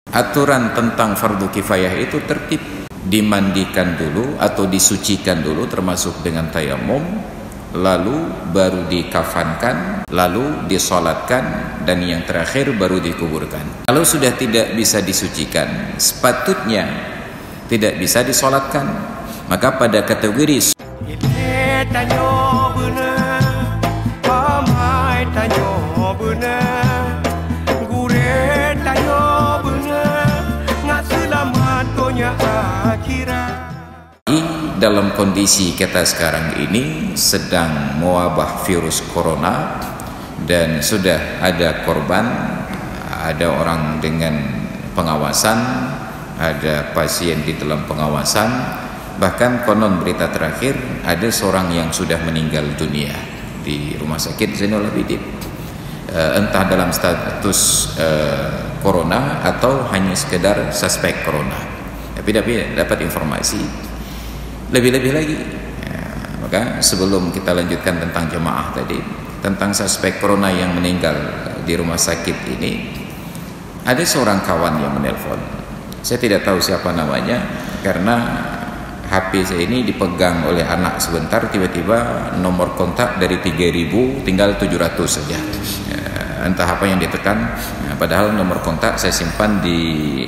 Aturan tentang fardu kifayah itu tertib, dimandikan dulu atau disucikan dulu termasuk dengan tayamum, lalu baru dikafankan, lalu disolatkan, dan yang terakhir baru dikuburkan. Kalau sudah tidak bisa disucikan, sepatutnya tidak bisa disolatkan, maka pada kategori dalam kondisi kita sekarang ini sedang mewabah virus corona dan sudah ada korban, ada orang dengan pengawasan, ada pasien di dalam pengawasan, bahkan konon berita terakhir ada seorang yang sudah meninggal dunia di Rumah Sakit Zainul Abidin, entah dalam status corona atau hanya sekedar suspek corona, tapi dapat informasi lebih-lebih lagi ya. Maka sebelum kita lanjutkan tentang jemaah tadi, tentang suspek corona yang meninggal di rumah sakit ini, ada seorang kawan yang menelpon. Saya tidak tahu siapa namanya karena HP saya ini dipegang oleh anak sebentar, tiba-tiba nomor kontak dari 3000 tinggal 700 saja ya, entah apa yang ditekan ya, padahal nomor kontak saya simpan di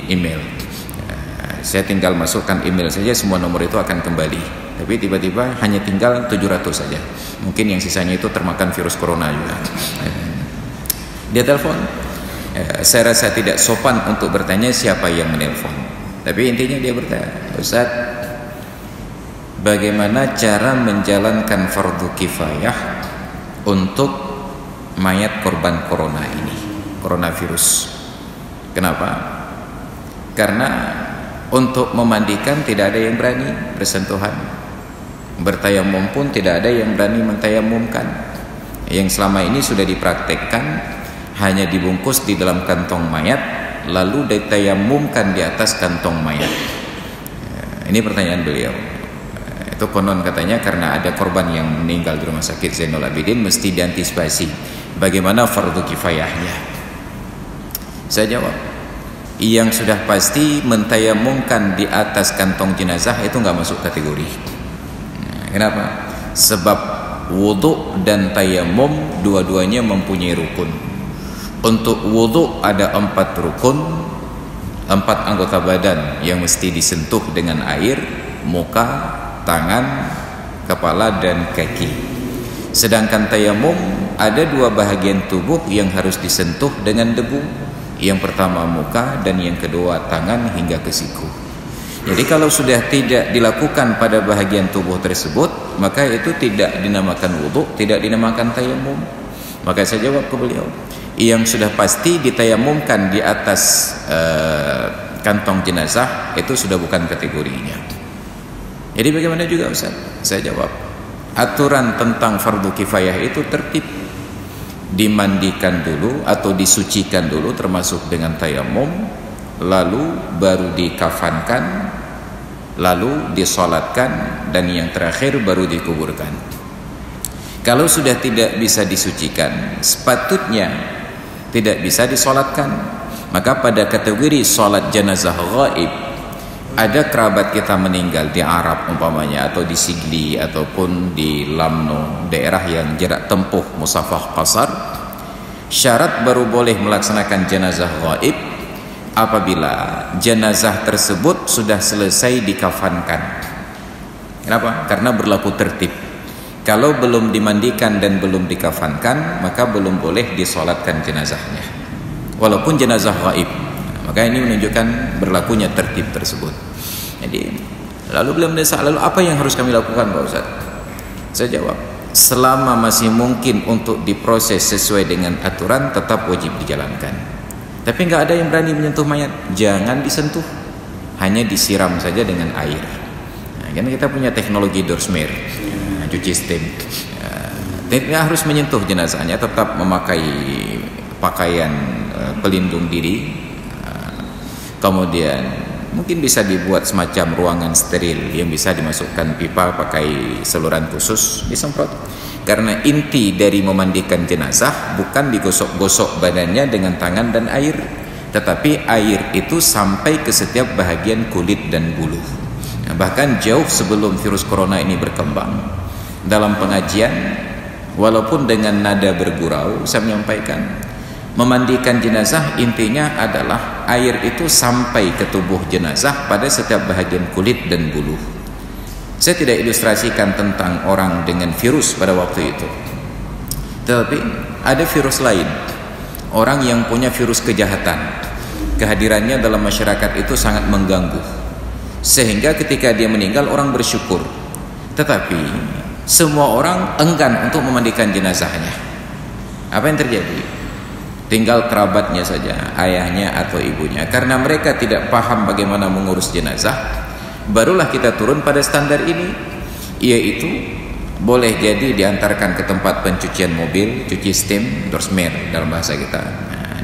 email. Saya tinggal masukkan email saja, semua nomor itu akan kembali. Tapi tiba-tiba hanya tinggal 700 saja. Mungkin yang sisanya itu termakan virus corona juga. Dia telepon. Saya rasa tidak sopan untuk bertanya siapa yang menelpon. Tapi intinya dia bertanya, Ustaz, bagaimana cara menjalankan fardu kifayah untuk mayat korban corona ini, coronavirus? Kenapa? Karena untuk memandikan tidak ada yang berani bersentuhan, bertayamum pun tidak ada yang berani mentayamumkan. Yang selama ini sudah dipraktekkan hanya dibungkus di dalam kantong mayat lalu ditayamumkan di atas kantong mayat. Ini pertanyaan beliau. Itu konon katanya karena ada korban yang meninggal di Rumah Sakit Zainul Abidin, mesti diantisipasi. Bagaimana fardu kifayahnya? Saya jawab, yang sudah pasti mentayamumkan di atas kantong jenazah itu nggak masuk kategori. Kenapa? Sebab wudhu dan tayamum dua-duanya mempunyai rukun. Untuk wudhu ada 4 rukun, 4 anggota badan yang mesti disentuh dengan air: muka, tangan, kepala, dan kaki. Sedangkan tayamum ada 2 bahagian tubuh yang harus disentuh dengan debu. Yang pertama muka dan yang kedua tangan hingga ke siku. Jadi kalau sudah tidak dilakukan pada bahagian tubuh tersebut, maka itu tidak dinamakan wudhu, tidak dinamakan tayamum. Maka saya jawab ke beliau, yang sudah pasti ditayamumkan di atas kantong jenazah itu sudah bukan kategorinya. Jadi bagaimana juga Ustaz? Saya jawab, aturan tentang fardu kifayah itu tertib, dimandikan dulu atau disucikan dulu termasuk dengan tayamum, lalu baru dikafankan, lalu disolatkan, dan yang terakhir baru dikuburkan. Kalau sudah tidak bisa disucikan, sepatutnya tidak bisa disolatkan, maka pada kategori solat jenazah ghaib, ada kerabat kita meninggal di Arab umpamanya, atau di Sigli ataupun di Lamno, daerah yang jarak tempuh musafah qasar, syarat baru boleh melaksanakan jenazah ghaib apabila jenazah tersebut sudah selesai dikafankan. Kenapa? Karena berlaku tertib. Kalau belum dimandikan dan belum dikafankan, maka belum boleh disolatkan jenazahnya walaupun jenazah ghaib. Maka ini menunjukkan berlakunya tertib tersebut. Jadi lalu belum desa, lalu apa yang harus kami lakukan Pak Ustaz? Saya jawab, selama masih mungkin untuk diproses sesuai dengan aturan, tetap wajib dijalankan. Tapi nggak ada yang berani menyentuh mayat, jangan disentuh, hanya disiram saja dengan air. Nah, kan kita punya teknologi Dorsmer, cuci steam. Tidak harus menyentuh jenazahnya, tetap memakai pakaian pelindung diri. Kemudian mungkin bisa dibuat semacam ruangan steril yang bisa dimasukkan pipa pakai saluran khusus, disemprot. Karena inti dari memandikan jenazah bukan digosok-gosok badannya dengan tangan dan air, tetapi air itu sampai ke setiap bahagian kulit dan bulu. Nah, bahkan jauh sebelum virus corona ini berkembang, dalam pengajian walaupun dengan nada bergurau saya menyampaikan, memandikan jenazah intinya adalah air itu sampai ke tubuh jenazah pada setiap bahagian kulit dan bulu. Saya tidak ilustrasikan tentang orang dengan virus pada waktu itu, tetapi ada virus lain, orang yang punya virus kejahatan, kehadirannya dalam masyarakat itu sangat mengganggu, sehingga ketika dia meninggal orang bersyukur, tetapi semua orang enggan untuk memandikan jenazahnya. Apa yang terjadi? Tinggal kerabatnya saja, ayahnya atau ibunya, karena mereka tidak paham bagaimana mengurus jenazah. Barulah kita turun pada standar ini, yaitu boleh jadi diantarkan ke tempat pencucian mobil, cuci steam, dorsmer dalam bahasa kita,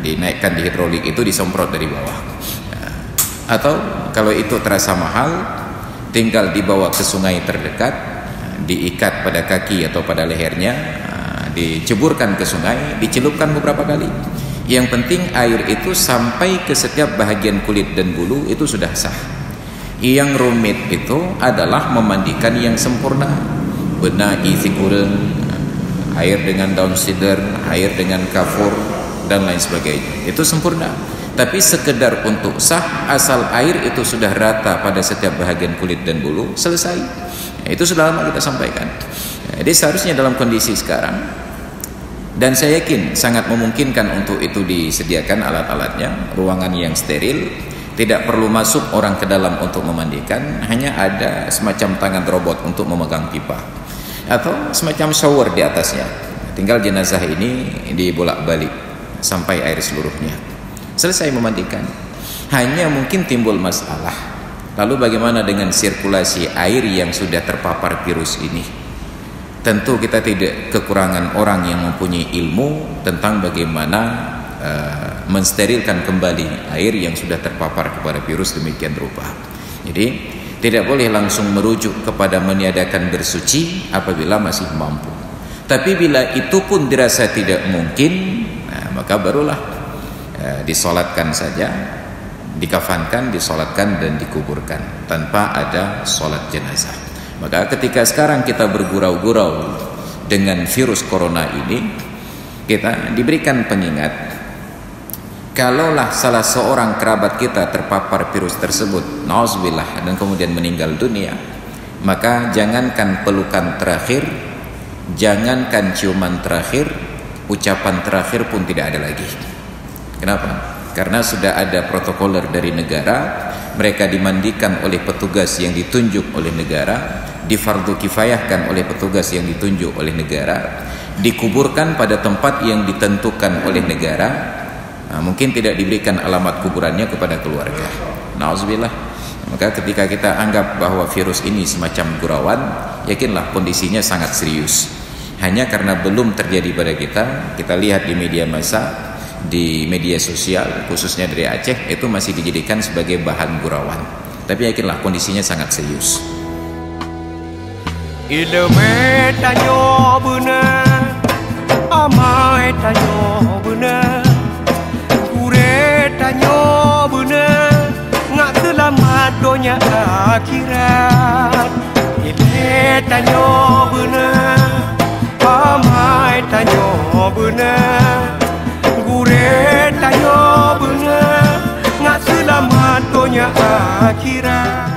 dinaikkan di hidrolik, itu disemprot dari bawah. Atau kalau itu terasa mahal, tinggal dibawa ke sungai terdekat, diikat pada kaki atau pada lehernya, diceburkan ke sungai, dicelupkan beberapa kali. Yang penting air itu sampai ke setiap bahagian kulit dan bulu, itu sudah sah. Yang rumit itu adalah memandikan yang sempurna, benak itikul, air dengan daun sidr, air dengan kafur dan lain sebagainya, itu sempurna. Tapi sekedar untuk sah, asal air itu sudah rata pada setiap bahagian kulit dan bulu, selesai. Itu sudah lama kita sampaikan. Jadi seharusnya dalam kondisi sekarang, dan saya yakin sangat memungkinkan untuk itu disediakan alat-alatnya, ruangan yang steril, tidak perlu masuk orang ke dalam untuk memandikan, hanya ada semacam tangan robot untuk memegang pipa, atau semacam shower di atasnya. Tinggal jenazah ini dibolak-balik sampai air seluruhnya, selesai memandikan. Hanya mungkin timbul masalah, lalu bagaimana dengan sirkulasi air yang sudah terpapar virus ini? Tentu kita tidak kekurangan orang yang mempunyai ilmu tentang bagaimana mensterilkan kembali air yang sudah terpapar kepada virus demikian rupa. Jadi tidak boleh langsung merujuk kepada meniadakan bersuci apabila masih mampu. Tapi bila itu pun dirasa tidak mungkin, maka barulah disolatkan saja, dikafankan, disolatkan dan dikuburkan tanpa ada solat jenazah. Maka ketika sekarang kita bergurau-gurau dengan virus corona ini, kita diberikan pengingat, kalaulah salah seorang kerabat kita terpapar virus tersebut, nauzubillah, dan kemudian meninggal dunia, maka jangankan pelukan terakhir, jangankan ciuman terakhir, ucapan terakhir pun tidak ada lagi. Kenapa? Karena sudah ada protokoler dari negara, mereka dimandikan oleh petugas yang ditunjuk oleh negara, difardu kifayahkan oleh petugas yang ditunjuk oleh negara, dikuburkan pada tempat yang ditentukan oleh negara. Mungkin tidak diberikan alamat kuburannya kepada keluarga. Nauzubillah. Maka ketika kita anggap bahwa virus ini semacam gurauan, yakinlah kondisinya sangat serius. Hanya karena belum terjadi pada kita lihat di media massa, di media sosial, khususnya dari Aceh, itu masih dijadikan sebagai bahan gurauan. Tapi yakinlah kondisinya sangat serius. Ilmu tanyo benar, amai tanyo benar, kure tanyo benar, ngak selamat dunia akhirat. Ilmu tanyo benar, amai tanyo benar, kure tanyo benar, ngak selamat dunia akhirat.